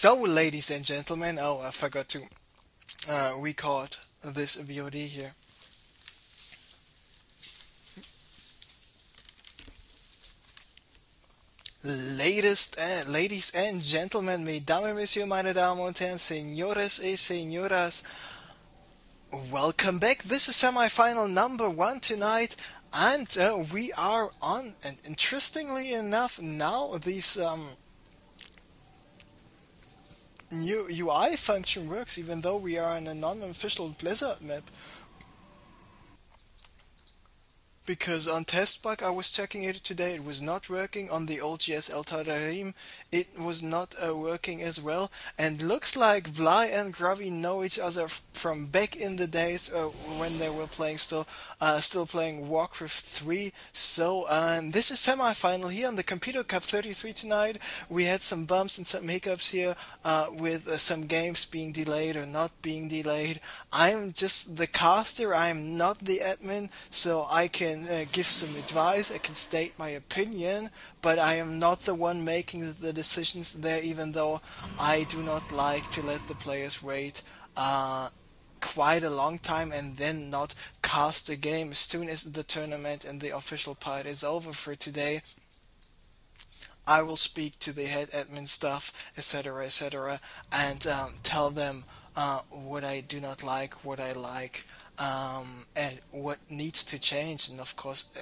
So, ladies and gentlemen, oh, I forgot to record this VOD here. Ladies and gentlemen, mesdames et messieurs, meine Damen und Herren, señores y señoras, welcome back. This is semi-final number one tonight, and we are on, and interestingly enough, now these new UI function works, even though we are in a non-official Blizzard map. Because on testbug I was checking it today, it was not working. On the old GSL Tadarim it was not working as well, and looks like Bly and Grubby know each other from back in the days when they were playing still playing Warcraft 3. So this is semi-final here on the Competo Cup 33 tonight. We had some bumps and some hiccups here with some games being delayed or not being delayed. I'm just the caster, I'm not the admin, so I can give some advice, I can state my opinion, but I am not the one making the decisions there, even though I do not like to let the players wait quite a long time and then not cast the game as soon as the tournament and the official part is over for today. I will speak to the head admin stuff, etc., and tell them what I do not like, what I like, and what needs to change. And of course,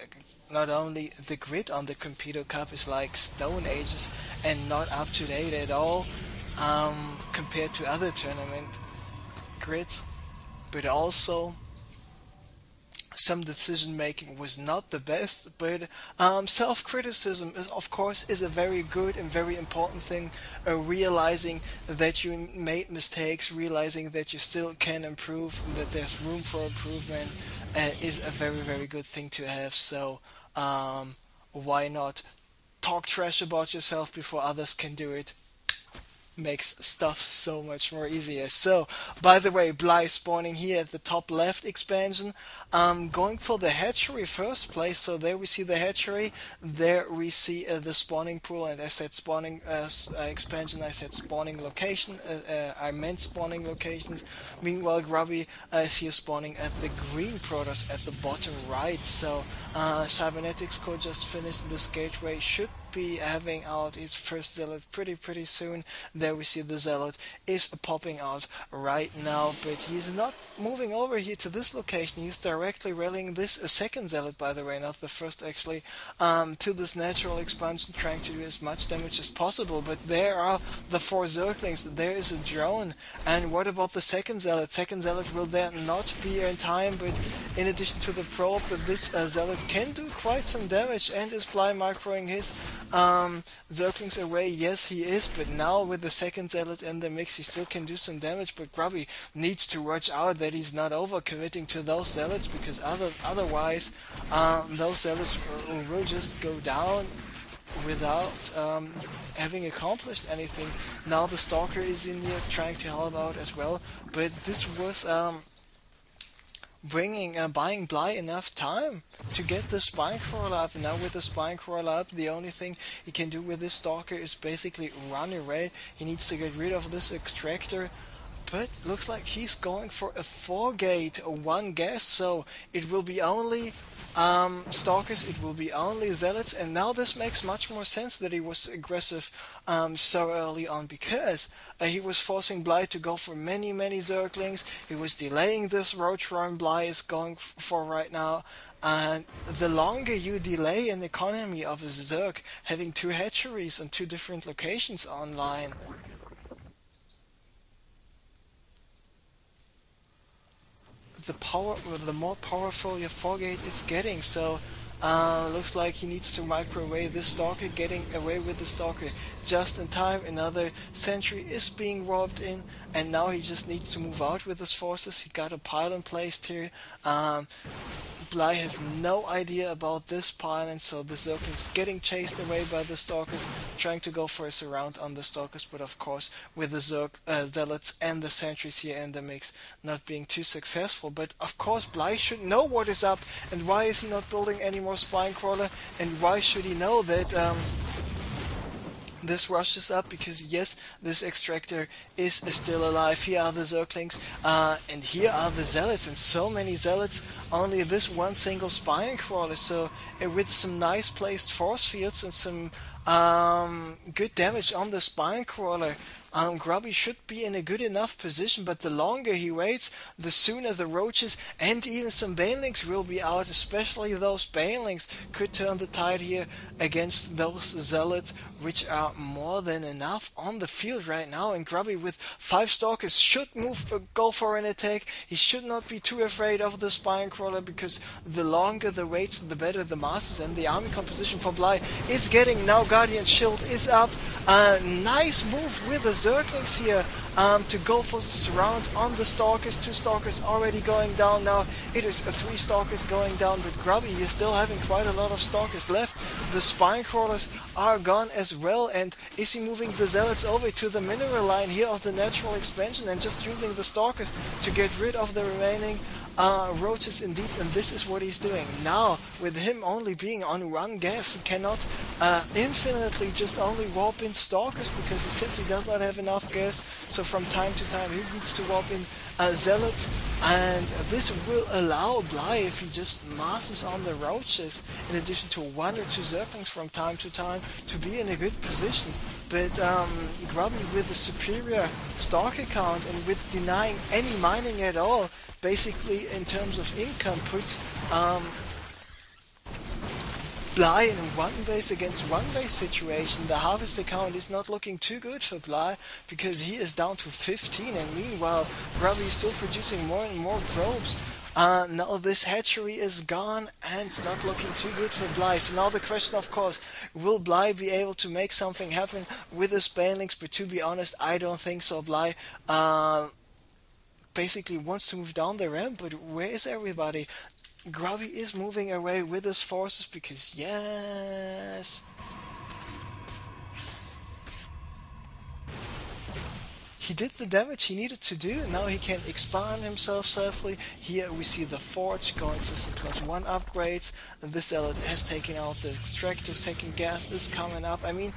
not only the grid on the Competo Cup is like Stone Ages and not up to date at all compared to other tournament grids, but also some decision making was not the best. But self-criticism is, of course, is a very good and very important thing. Realizing that you made mistakes, realizing that you still can improve, that there's room for improvement, is a very good thing to have. So why not talk trash about yourself before others can do it? Makes stuff so much more easier. So, by the way, Bly spawning here at the top left expansion, going for the hatchery first place. So there we see the hatchery, there we see the spawning pool, and I said spawning expansion, I said spawning location, I meant spawning locations. Meanwhile, Grubby is here spawning at the green Protoss at the bottom right. So Cybernetics Core just finished this gateway, should be having out his first zealot pretty soon. There we see the zealot is popping out right now, but he's not moving over here to this location. He's directly rallying this second zealot, by the way, not the first actually, to this natural expansion, trying to do as much damage as possible. But there are the 4 Zerglings, there is a drone, and what about the second zealot? Second zealot will there not be in time, but in addition to the probe, this zealot can do quite some damage. And is Bly microing his Zerglings away? Yes, he is, but now with the second zealot in the mix, he still can do some damage. But Grubby needs to watch out that he's not overcommitting to those zealots, because otherwise those zealots will just go down without having accomplished anything. Now the Stalker is in here trying to help out as well, but this was buying Bly enough time to get the spine crawler up. Now with the spine crawler up, the only thing he can do with this Stalker is basically run away. He needs to get rid of this extractor, but looks like he's going for a 4-gate, 1 gas, so it will be only Stalkers, it will be only Zealots. And now this makes much more sense that he was aggressive so early on, because he was forcing Bly to go for many Zerglings. He was delaying this roach run Bly is going for right now, and the longer you delay an economy of a Zerg having 2 hatcheries on 2 different locations online, the more powerful your 4-gate is getting. So looks like he needs to micro away this Stalker, getting away with the Stalker just in time. Another sentry is being robbed in, and now he just needs to move out with his forces. He got a pylon placed here. Bly has no idea about this pylon, so the Zergling's getting chased away by the Stalkers, trying to go for a surround on the Stalkers, but of course with the Zealots and the sentries here in the mix not being too successful. But of course Bly should know what is up, and why is he not building any more spine crawler, and why should he know that This rushes up because yes, this extractor is still alive. Here are the Zerglings, and here are the Zealots, and so many Zealots, only this one single Spine Crawler. So with some nice placed force fields and some good damage on the Spine Crawler, Grubby should be in a good enough position, but the longer he waits, the sooner the roaches and even some banelings will be out, especially those banelings could turn the tide here against those zealots, which are more than enough on the field right now, and Grubby with 5 stalkers should go for an attack. He should not be too afraid of the Spine Crawler, because the longer the waits, the better the masses, and the army composition for Bly is getting now. Guardian Shield is up. Nice move with the Zerglings here to go for the surround on the Stalkers. 2 Stalkers already going down now. It is 3 Stalkers going down, but Grubby is still having quite a lot of Stalkers left. The Spine Crawlers are gone as well, and is he moving the Zealots over to the mineral line here of the natural expansion and just using the Stalkers to get rid of the remaining roaches indeed, and this is what he's doing. Now, with him only being on 1 gas, he cannot infinitely just only warp in Stalkers, because he simply does not have enough gas, so from time to time he needs to warp in Zealots, and this will allow Bly, if he just masses on the roaches, in addition to 1 or 2 Zerglings from time to time, to be in a good position. But Grubby with a superior Stalker count and with denying any mining at all, basically in terms of income, puts Bly in 1 base against 1 base situation. The harvest account is not looking too good for Bly, because he is down to 15, and meanwhile Grubby is still producing more and more probes. Now this hatchery is gone and not looking too good for Bly. So now the question, of course, will Bly be able to make something happen with his banelings? But to be honest, I don't think so. Bly basically wants to move down the ramp, but where is everybody? Grubby is moving away with his forces because yes, he did the damage he needed to do. Now he can expand himself safely. Here we see the Forge going for some +1 upgrades. And this zealot has taken out the extractors, taking gas is coming up. I mean,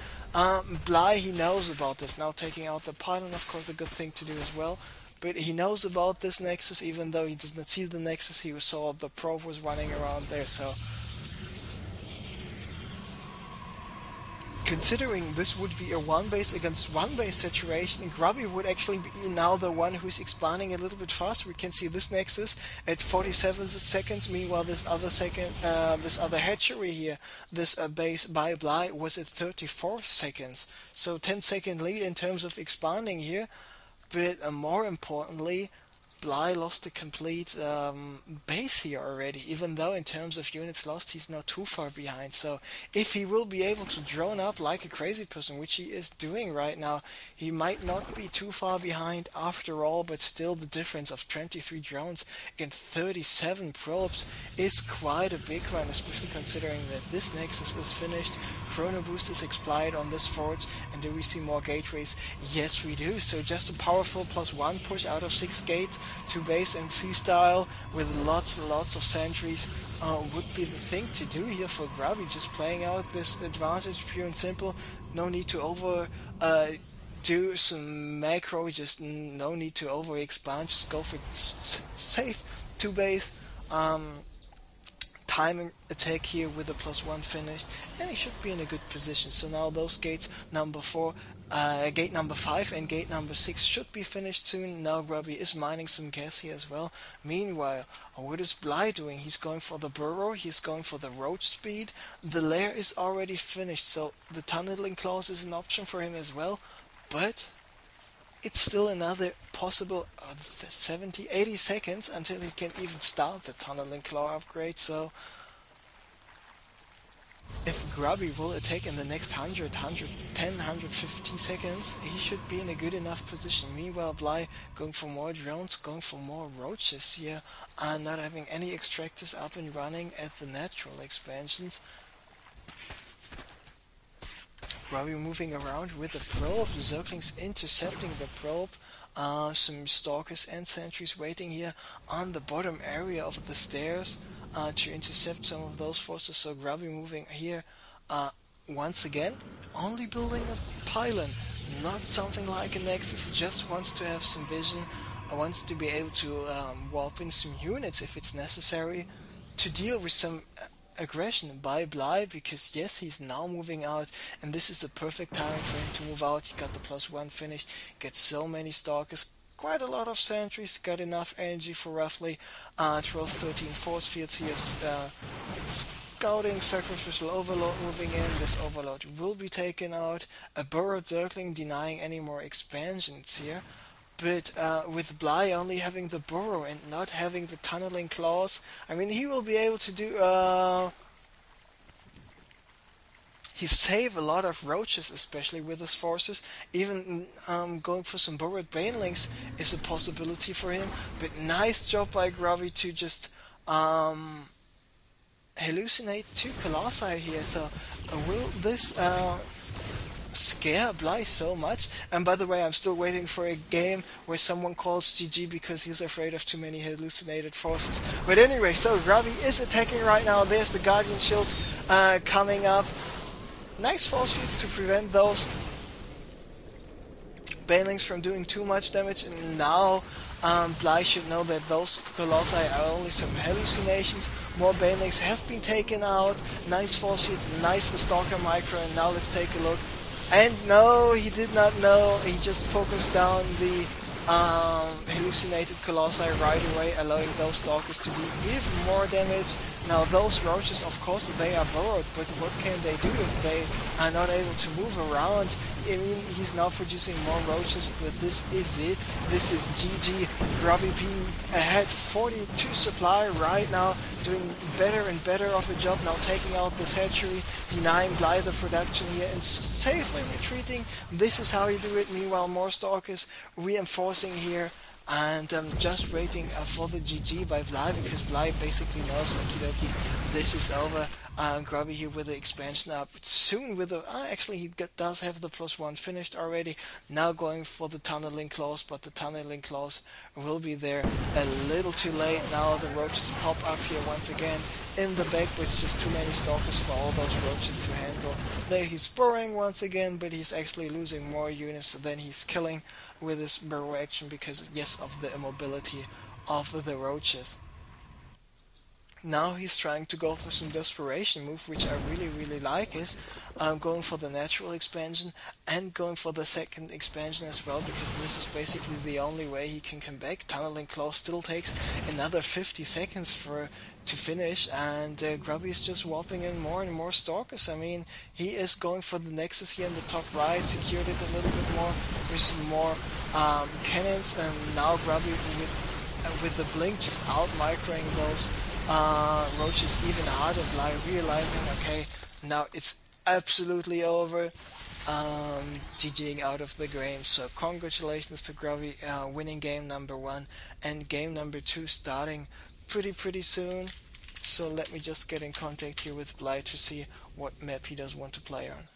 Bly, he knows about this. Now taking out the pylon, of course, a good thing to do as well. But he knows about this Nexus, even though he does not see the Nexus. He saw the probe was running around there, so considering this would be a 1 base against 1 base situation, Grubby would actually be now the one who's expanding a little bit faster. We can see this Nexus at 47 seconds, meanwhile this other hatchery here, this base by Bly, was at 34 seconds. So 10-second lead in terms of expanding here. But more importantly, Bly lost a complete base here already, even though in terms of units lost he's not too far behind. So if he will be able to drone up like a crazy person, which he is doing right now, he might not be too far behind after all, but still the difference of 23 drones against 37 probes is quite a big one, especially considering that this Nexus is finished, Chrono Boost is expired on this Forge, and do we see more gateways? Yes we do, so just a powerful +1 push out of 6 gates to base MC style with lots and lots of sentries would be the thing to do here for Grubby, just playing out this advantage pure and simple. No need to over do some macro, just no need to over expand, just go for safe to base timing attack here with a +1 finished, and he should be in a good position. So now those gates number 4, gate number 5 and gate number 6 should be finished soon. Now Grubby is mining some gas here as well. Meanwhile, what is Bly doing? He's going for the burrow, he's going for the roach speed. The lair is already finished, so the tunneling clause is an option for him as well, but it's still another possible 70-80 seconds until he can even start the tunneling claw upgrade. So if Grubby will attack in the next 100, 110, 150 seconds, he should be in a good enough position. Meanwhile, Bly going for more drones, going for more roaches here, and not having any extractors up and running at the natural expansions. Grubby moving around with the probe, the Zerglings intercepting the probe, some stalkers and sentries waiting here on the bottom area of the stairs to intercept some of those forces. So Grubby moving here once again, only building a pylon, not something like a Nexus. He just wants to have some vision, wants to be able to warp in some units if it's necessary to deal with some aggression by Bly, because yes, he's now moving out, and this is the perfect timing for him to move out. He got the +1 finished, gets so many stalkers, quite a lot of sentries, got enough energy for roughly 12, 13 force fields. He is scouting sacrificial overload moving in. This overload will be taken out. A burrowed circling denying any more expansions here. But with Bly only having the burrow and not having the tunneling claws, I mean, he will be able to do he save a lot of roaches, especially with his forces. Even going for some burrowed banelings is a possibility for him. But nice job by Grubby to just hallucinate 2 colossi here. So will this scare Bly so much? And by the way, I'm still waiting for a game where someone calls GG because he's afraid of too many hallucinated forces. But anyway, so Grubby is attacking right now. There's the Guardian Shield coming up. Nice force fields to prevent those banelings from doing too much damage. And now Bly should know that those colossi are only some hallucinations. More banelings have been taken out. Nice force fields, nice stalker micro. And now let's take a look. And no, he did not know. He just focused down the hallucinated colossi right away, allowing those stalkers to do even more damage. Now those roaches, of course, they are burrowed, but what can they do if they are not able to move around? I mean, he's now producing more roaches, but this is it. This is GG. Grubby being ahead 42 supply right now, doing better and better of a job, now taking out this hatchery, denying Bly the production here, and safely retreating. This is how you do it. Meanwhile, more stalkers reinforcing here, and just waiting for the GG by Bly, because Bly basically knows, okie dokie, this is over. Grubby here with the expansion up soon with the actually he does have the +1 finished already. Now going for the tunneling claws, but the tunneling claws will be there a little too late. Now the roaches pop up here once again in the back, but it's just too many stalkers for all those roaches to handle. There he's burrowing once again, but he's actually losing more units than he's killing with his burrow action, because yes, of the immobility of the roaches. Now he's trying to go for some desperation move, which I really like, is going for the natural expansion and going for the second expansion as well, because this is basically the only way he can come back. Tunneling Claw still takes another 50 seconds to finish, and Grubby is just warping in more and more stalkers. I mean, he is going for the Nexus here in the top right, secured it a little bit more with some more cannons, and now Grubby with the blink just out microing those roaches even harder. Bly realizing, okay, now it's absolutely over, GGing out of the game. So congratulations to Grubby, winning game number 1, and game number 2 starting pretty soon. So let me just get in contact here with Bly to see what map he does want to play on.